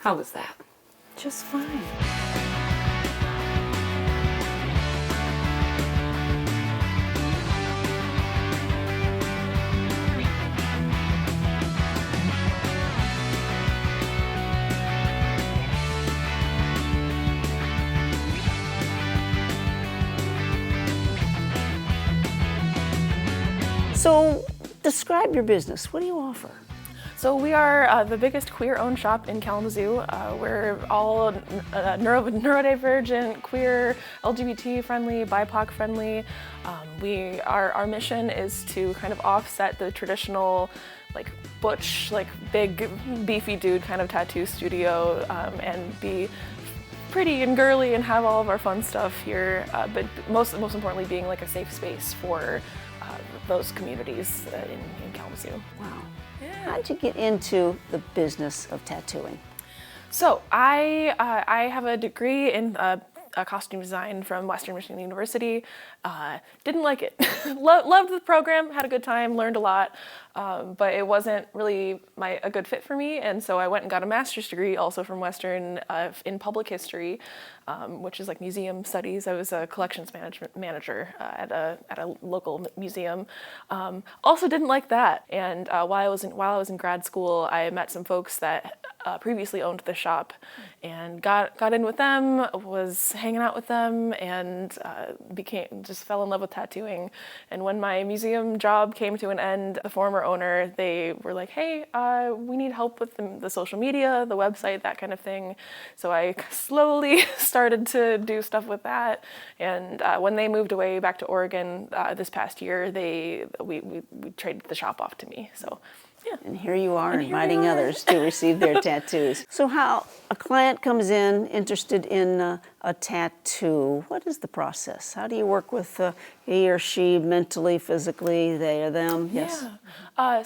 How was that? Just fine. So, describe your business. What do you offer? So we are the biggest queer-owned shop in Kalamazoo. We're all neurodivergent, queer, LGBT-friendly, BIPOC-friendly. Our mission is to kind of offset the traditional, like butch, like big, beefy dude kind of tattoo studio, and be pretty and girly and have all of our fun stuff here. But most importantly, being like a safe space for those communities in Kalamazoo. Wow. How did you get into the business of tattooing? So I have a degree in costume design from Western Michigan University. Didn't like it. Loved the program, had a good time, learned a lot, but it wasn't really a good fit for me. And so I went and got a master's degree also from Western in public history, which is like museum studies. I was a collections management manager at a local museum. Also didn't like that. And while I was in grad school, I met some folks that previously owned the shop, and got in with them, was hanging out with them, and just fell in love with tattooing. And when my museum job came to an end, the former owner, they were like, hey, we need help with the social media, the website, that kind of thing. So I slowly started to do stuff with that. And when they moved away back to Oregon this past year, we traded the shop off to me. So. Yeah. And here you are inviting others to receive their tattoos. So how a client comes in interested in a tattoo, what is the process? How do you work with he or she mentally, physically, they or them? Yes.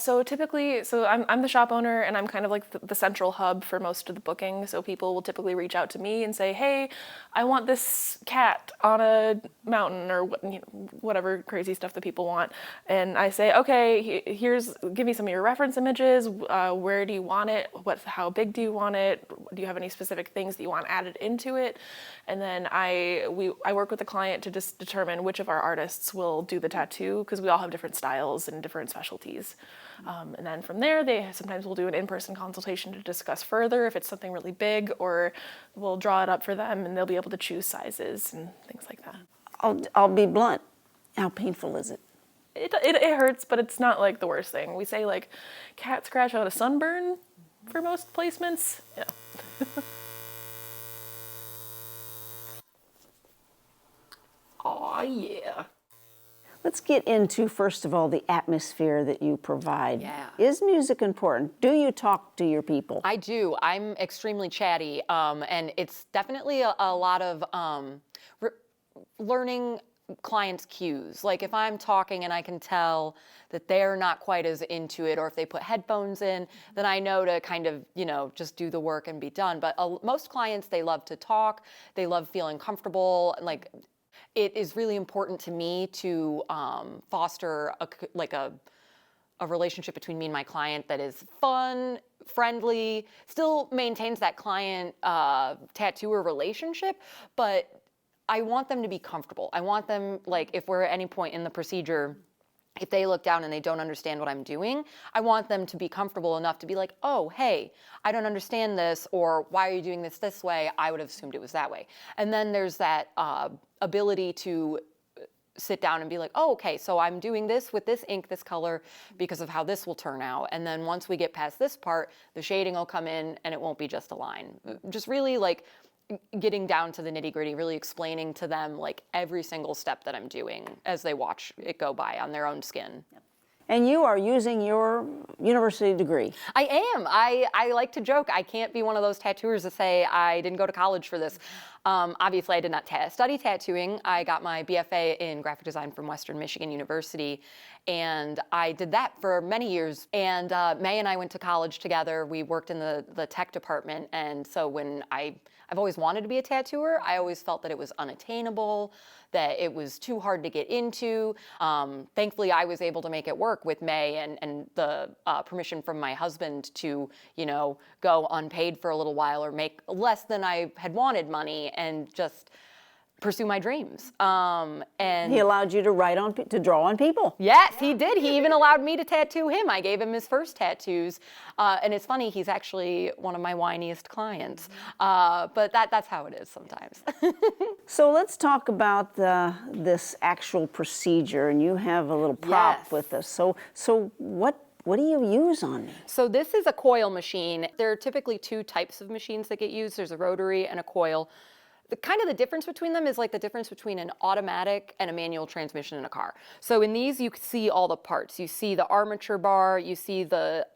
So typically, I'm the shop owner, and I'm kind of like the central hub for most of the booking. So people will typically reach out to me and say, hey, I want this cat on a mountain, or whatever crazy stuff that people want. And I say, okay, give me some of your reference images. Where do you want it? How big do you want it? Do you have any specific things that you want added into it? And then I work with the client to just determine which of our artists will do the tattoo, because we all have different styles and different specialties. And then from there, they sometimes will do an in-person consultation to discuss further if it's something really big, or we'll draw it up for them and they'll be able to choose sizes and things like that. I'll be blunt. How painful is it? It hurts, but it's not like the worst thing. We say like cat scratch out a sunburn for most placements. Yeah. Oh, yeah. Let's get into, first of all, the atmosphere that you provide. Yeah. Is music important? Do you talk to your people? I do. I'm extremely chatty, and it's definitely a lot of learning clients' cues. Like if I'm talking and I can tell that they're not quite as into it, or if they put headphones in, then I know to kind of, just do the work and be done. But most clients, they love to talk. They love feeling comfortable. Like, it is really important to me to foster a relationship between me and my client that is fun, friendly, still maintains that client tattooer relationship, but I want them to be comfortable. I want them, like, if we're at any point in the procedure, if they look down and they don't understand what I'm doing, I want them to be comfortable enough to be like, oh, hey, I don't understand this, or why are you doing this way? I would have assumed it was that way. And then there's that ability to sit down and be like, oh, okay, so I'm doing this with this ink, this color, because of how this will turn out. And then once we get past this part, the shading will come in and it won't be just a line. Just really like getting down to the nitty gritty, really explaining to them like every single step that I'm doing as they watch it go by on their own skin. And you are using your university degree. I am. I like to joke. I can't be one of those tattooers that say I didn't go to college for this. Obviously, I did not study tattooing. I got my BFA in graphic design from Western Michigan University, and I did that for many years. And May and I went to college together. We worked in the tech department, and so when I've always wanted to be a tattooer. I always felt that it was unattainable, that it was too hard to get into. Thankfully, I was able to make it work with May and the permission from my husband to, go unpaid for a little while or make less than I had wanted money and just pursue my dreams. And He allowed you to draw on people. yes, he did. He even allowed me to tattoo him. I gave him his first tattoos. And it's funny, he's actually one of my whiniest clients. But that's how it is sometimes. So let's talk about this actual procedure, and you have a little prop Yes. with us. So what do you use on me? So this is a coil machine. There are typically two types of machines that get used. There's a rotary and a coil. The difference between them is like the difference between an automatic and a manual transmission in a car. So in these, you can see all the parts. You see the armature bar, you see the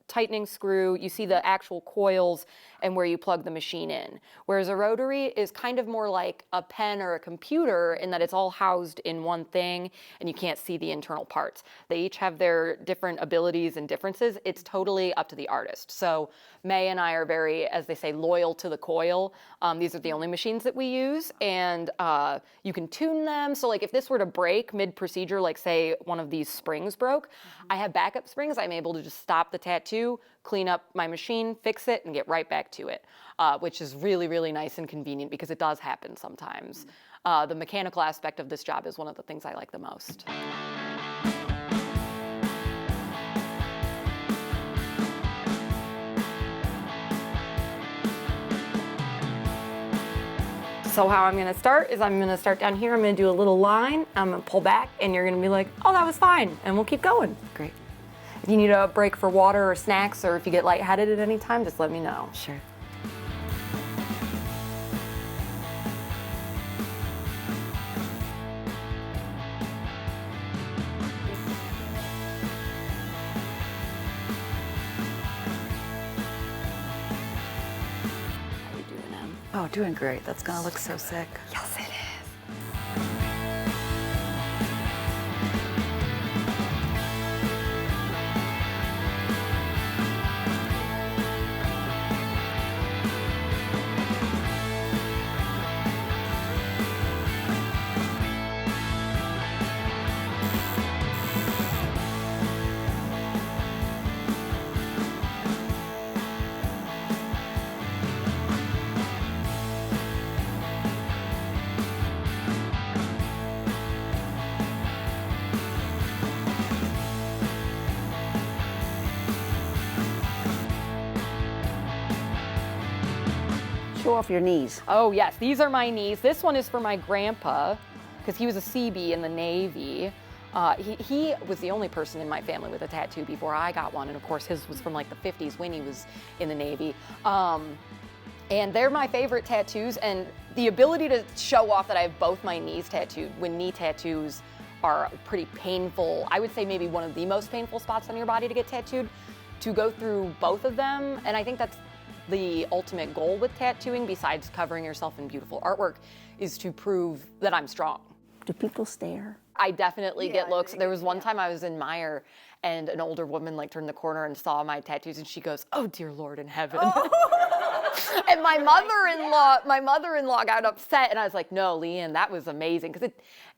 tightening screw, you see the actual coils and where you plug the machine in. Whereas a rotary is kind of more like a pen or a computer in that it's all housed in one thing and you can't see the internal parts. They each have their different abilities and differences. It's totally up to the artist. So May and I are very, as they say, loyal to the coil. These are the only machines that we use, and you can tune them. So like if this were to break mid-procedure, like say one of these springs broke, I have backup springs. I'm able to just stop the tattoo, clean up my machine, fix it, and get right back to it, which is really, really nice and convenient because it does happen sometimes. The mechanical aspect of this job is one of the things I like the most. So how I'm gonna start is I'm gonna start down here, I'm gonna do a little line, I'm gonna pull back, and you're gonna be like, oh, that was fine, and we'll keep going. Great. If you need a break for water or snacks, or if you get lightheaded at any time, just let me know. Sure. How you doing, Em? Oh, doing great. That's gonna look so sick. Yes, it is. Show off your knees. Oh yes, these are my knees. This one is for my grandpa, because he was a Seabee in the Navy. He was the only person in my family with a tattoo before I got one, and of course his was from like the 50s when he was in the Navy. And they're my favorite tattoos, and the ability to show off that I have both my knees tattooed when knee tattoos are pretty painful. I would say maybe one of the most painful spots on your body to get tattooed, to go through both of them, and I think that's the ultimate goal with tattooing, besides covering yourself in beautiful artwork, is to prove that I'm strong. Do people stare? I definitely get looks. There was one time I was in Meyer and an older woman like turned the corner and saw my tattoos and she goes, "Oh dear Lord in heaven." And my mother-in-law got upset and I was like, "No, Leanne, that was amazing." Because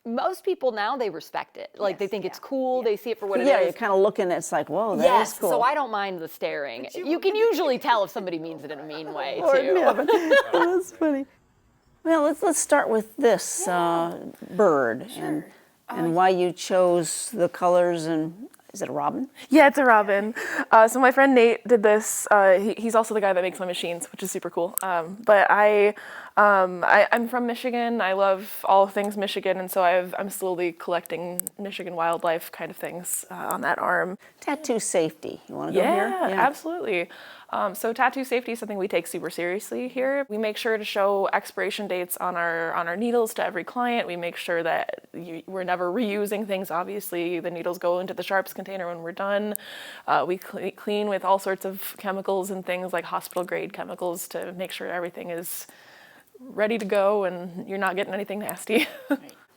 most people now, they respect it. Like they think it's cool, they see it for what it Yeah, is. you're kind of looking, it's like, whoa, that Yes, is cool. so I don't mind the staring. You can usually tell if somebody means it in a mean way Lord too. in heaven. That's funny. Well, let's start with this bird and why you chose the colors. And is it a robin? Yeah, it's a robin. So my friend Nate did this. He's also the guy that makes my machines, which is super cool. But I'm from Michigan. I love all things Michigan, and so I'm slowly collecting Michigan wildlife kind of things on that arm. Tattoo safety. You want to go here? Yeah, absolutely. So tattoo safety is something we take super seriously here. We make sure to show expiration dates on our needles to every client. We make sure that we're never reusing things. Obviously, the needles go into the sharps container when we're done. We clean with all sorts of chemicals and things like hospital grade chemicals to make sure everything is ready to go and you're not getting anything nasty.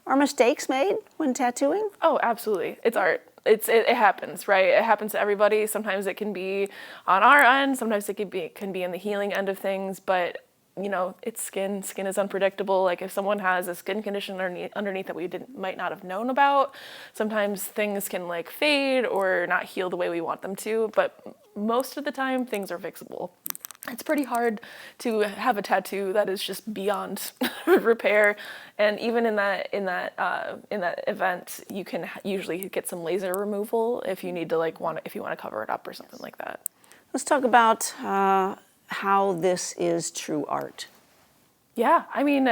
Are mistakes made when tattooing? Oh, absolutely. It's art. It happens, right? It happens to everybody. Sometimes it can be on our end. Sometimes it can be in the healing end of things. But you know, it's skin. Skin is unpredictable. Like if someone has a skin condition underneath that we might not have known about, sometimes things can like fade or not heal the way we want them to. But most of the time, things are fixable. It's pretty hard to have a tattoo that is just beyond repair, and even in that event, you can usually get some laser removal if you need to if you want to cover it up or something like that. Let's talk about how this is true art. Yeah, I mean,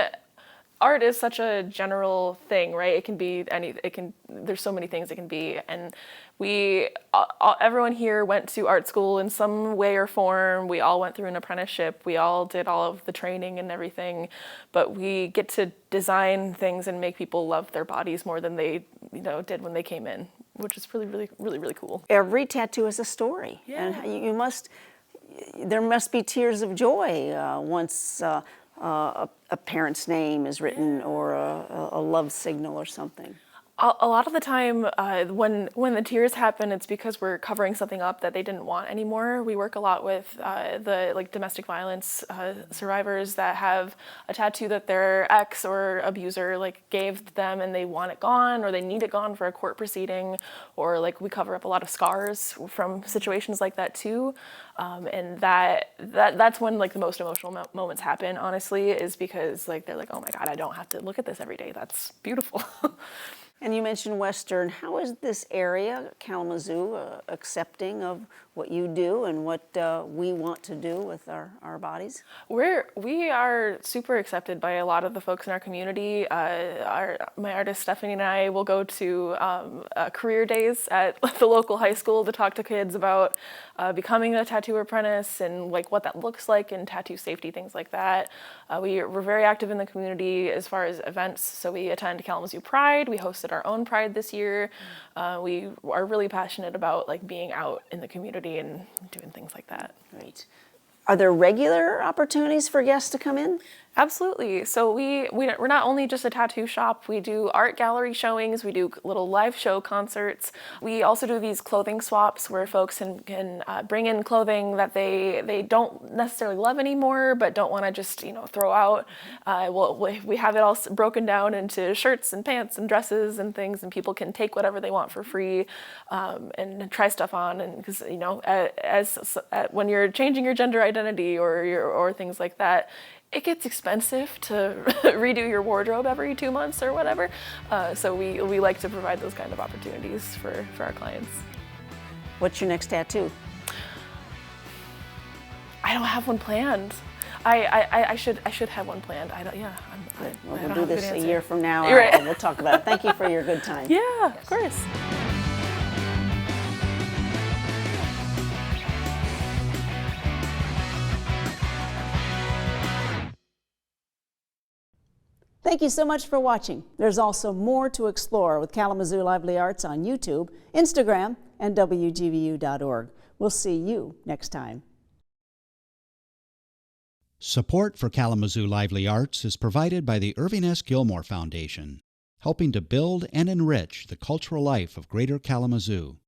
art is such a general thing, right? It can be there's so many things it can be, and everyone here went to art school in some way or form. We all went through an apprenticeship. We all did all of the training and everything, but we get to design things and make people love their bodies more than they, did when they came in, which is really, really, really, really cool. Every tattoo is a story, Yeah. and there must be tears of joy once a parent's name is written or a love signal or something. A lot of the time, when the tears happen, it's because we're covering something up that they didn't want anymore. We work a lot with the domestic violence survivors that have a tattoo that their ex or abuser gave them, and they want it gone, or they need it gone for a court proceeding, or we cover up a lot of scars from situations like that too. And that's when the most emotional moments happen. Honestly, is because they're like, oh my God, I don't have to look at this every day. That's beautiful. And you mentioned Western. How is this area, Kalamazoo, accepting of what you do and what we want to do with our bodies? We are super accepted by a lot of the folks in our community. My artist Stephanie and I will go to career days at the local high school to talk to kids about becoming a tattoo apprentice and what that looks like and tattoo safety, things like that. We're very active in the community as far as events. So we attend Kalamazoo Pride. We hosted our own Pride this year. We are really passionate about being out in the community and doing things like that. Great. Are there regular opportunities for guests to come in? Absolutely. So we're not only just a tattoo shop. We do art gallery showings. We do little live show concerts. We also do these clothing swaps where folks can bring in clothing that they don't necessarily love anymore, but don't want to just throw out. We have it all broken down into shirts and pants and dresses and things, and people can take whatever they want for free and try stuff on. And because when you're changing your gender identity or things like that, it gets expensive to redo your wardrobe every 2 months or whatever. So we like to provide those kind of opportunities for our clients. What's your next tattoo? I don't have one planned. I should have one planned. We'll do this a year from now. You're right. And we'll talk about it. Thank you for your good time. Yeah, of course. Thank you so much for watching. There's also more to explore with Kalamazoo Lively Arts on YouTube, Instagram, and WGVU.org. We'll see you next time. Support for Kalamazoo Lively Arts is provided by the Irving S. Gilmore Foundation, helping to build and enrich the cultural life of Greater Kalamazoo.